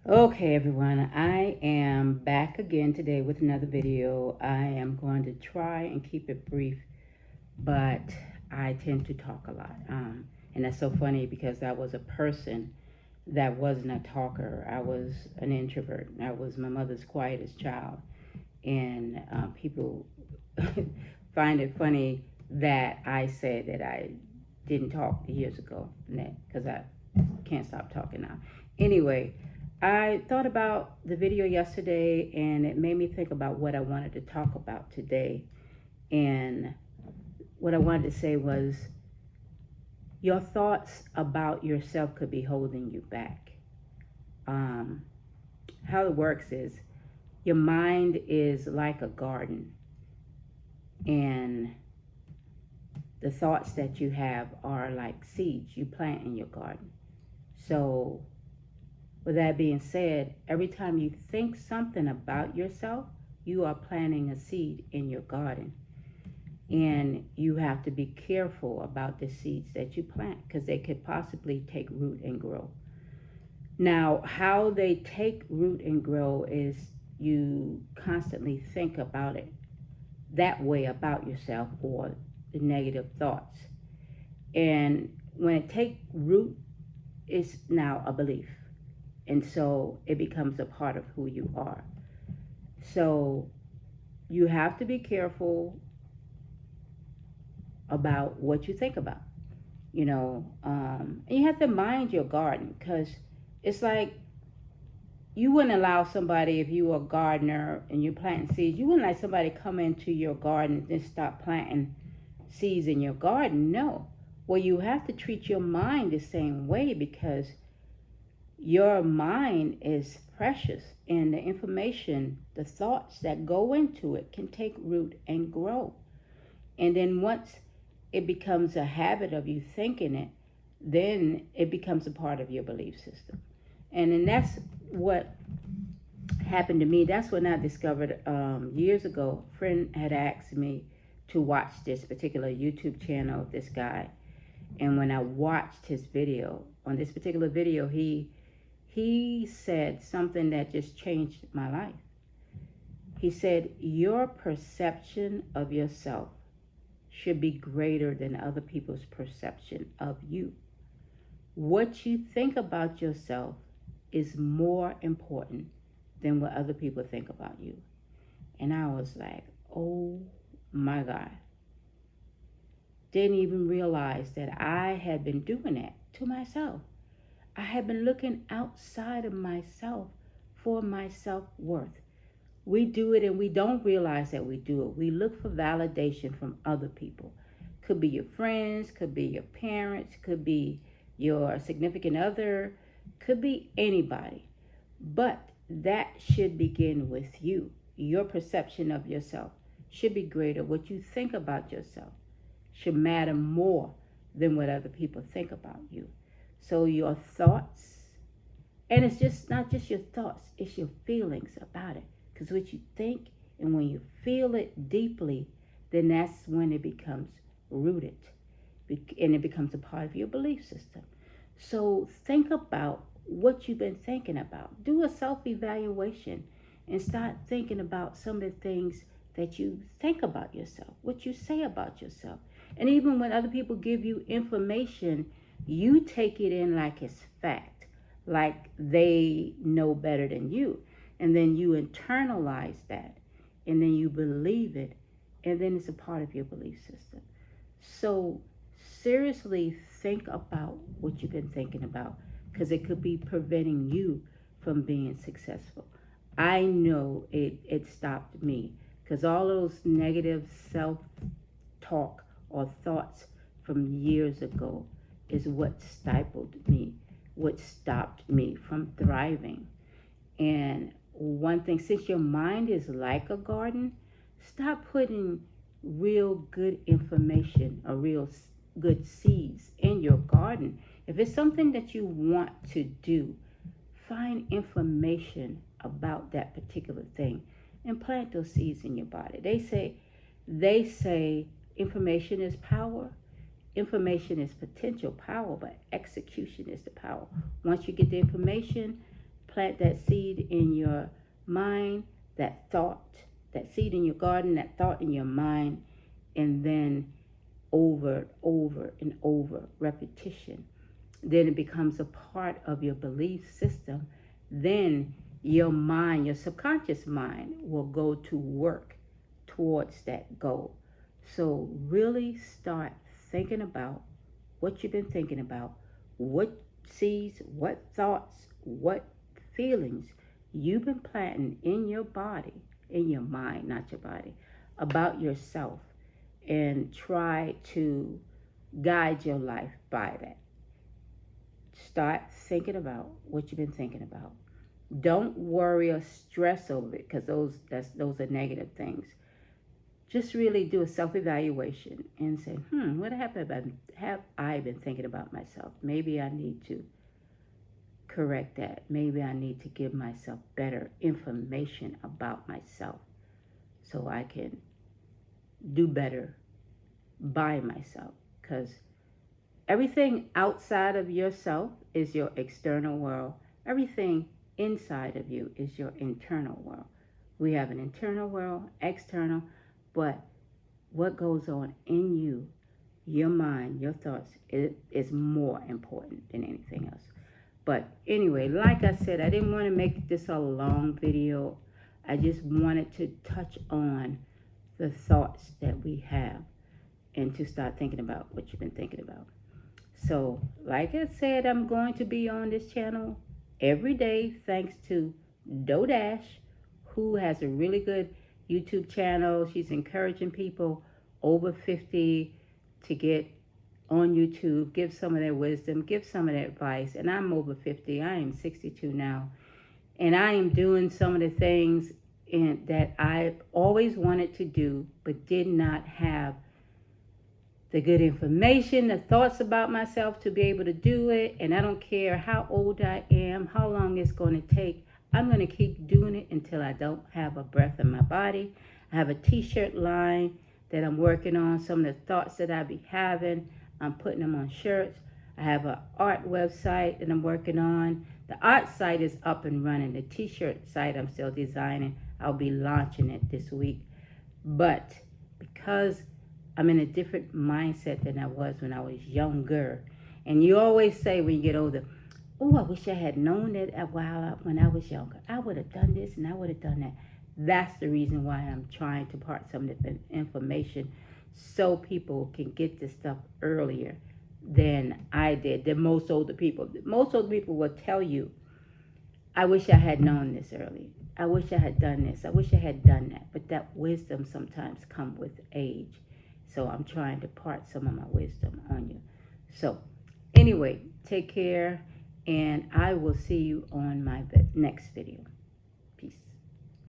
Okay, everyone, I am back again today with another video. I am going to try and keep it brief, but I tend to talk a lot. And that's so funny because I was a person that wasn't a talker. I was an introvert. I was my mother's quietest child. And people find it funny that I said that I didn't talk years ago, because I can't stop talking now. Anyway, I thought about the video yesterday and it made me think about what I wanted to talk about today. And what I wanted to say was your thoughts about yourself could be holding you back. Um, how it works is your mind is like a garden, and the thoughts that you have are like seeds you plant in your garden. So, with that being said, every time you think something about yourself, you are planting a seed in your garden. And you have to be careful about the seeds that you plant because they could possibly take root and grow. Now, how they take root and grow is you constantly think about it that way about yourself, or the negative thoughts. And when it take root, it's now a belief. And so it becomes a part of who you are. So you have to be careful about what you think about, and you have to mind your garden, because it's like you wouldn't allow somebody, if you were a gardener and you're planting seeds, you wouldn't let somebody come into your garden and stop planting seeds in your garden. No. Well, you have to treat your mind the same way, because your mind is precious, and the information, the thoughts that go into it can take root and grow. And then once it becomes a habit of you thinking it, then it becomes a part of your belief system. And then that's what happened to me. That's when I discovered, years ago, a friend had asked me to watch this particular YouTube channel of this guy. And when I watched his video, on this particular video, he said something that just changed my life. He said, your perception of yourself should be greater than other people's perception of you. What you think about yourself is more important than what other people think about you. And I was like, oh my God. Didn't even realize that I had been doing that to myself. I had been looking outside of myself for my self-worth. We do it and we don't realize that we do it. We look for validation from other people. Could be your friends, could be your parents, could be your significant other, could be anybody. But that should begin with you. Your perception of yourself should be greater. What you think about yourself should matter more than what other people think about you. So your thoughts, and it's just not just your thoughts, it's your feelings about it. Because what you think and when you feel it deeply, then that's when it becomes rooted, and it becomes a part of your belief system. So think about what you've been thinking about. Do a self evaluation and start thinking about some of the things that you think about yourself, what you say about yourself. And even when other people give you information, you take it in like it's fact, like they know better than you. And then you internalize that, and then you believe it, and then it's a part of your belief system. So seriously think about what you've been thinking about, because it could be preventing you from being successful. I know it stopped me, because all those negative self talk or thoughts from years ago is what stifled me, what stopped me from thriving. And one thing, since your mind is like a garden, stop putting real good information or real good seeds in your garden. If it's something that you want to do, find information about that particular thing and plant those seeds in your body. They say information is power. Information is potential power, but execution is the power. Once you get the information, plant that seed in your mind, that thought, that seed in your garden, that thought in your mind, and then over and over repetition, then it becomes a part of your belief system. Then your mind, your subconscious mind, will go to work towards that goal. So really start thinking about what you've been thinking about, what seeds, what thoughts, what feelings you've been planting in your body, in your mind, not your body, about yourself, and try to guide your life by that. Start thinking about what you've been thinking about. Don't worry or stress over it, because those are negative things. Just really do a self-evaluation and say, what have I been thinking about myself? Maybe I need to correct that. Maybe I need to give myself better information about myself so I can do better by myself. Because everything outside of yourself is your external world. Everything inside of you is your internal world. We have an internal world, external, but what goes on in you, your mind, your thoughts, is more important than anything else. But anyway, like I said, I didn't want to make this a long video. I just wanted to touch on the thoughts that we have and to start thinking about what you've been thinking about. So, like I said, I'm going to be on this channel every day thanks to Dodash, who has a really good YouTube channel. She's encouraging people over 50 to get on YouTube, give some of their wisdom, give some of their advice. And I'm over 50. I am 62 now. And I am doing some of the things that I've always wanted to do but did not have the good information, the thoughts about myself to be able to do it. And I don't care how old I am, how long it's going to take. I'm going to keep doing it until I don't have a breath in my body. I have a t-shirt line that I'm working on. Some of the thoughts that I be having, I'm putting them on shirts. I have an art website that I'm working on. The art site is up and running. The t-shirt site I'm still designing. I'll be launching it this week. But because I'm in a different mindset than I was when I was younger. And you always say when you get older, oh, I wish I had known that when I was younger. I would have done this and I would have done that. That's the reason why I'm trying to part some of the information so people can get this stuff earlier than I did, than most older people. Most older people will tell you, I wish I had known this earlier. I wish I had done this. I wish I had done that. But that wisdom sometimes comes with age. So I'm trying to part some of my wisdom on you. So anyway, take care, and I will see you on my next video. Peace.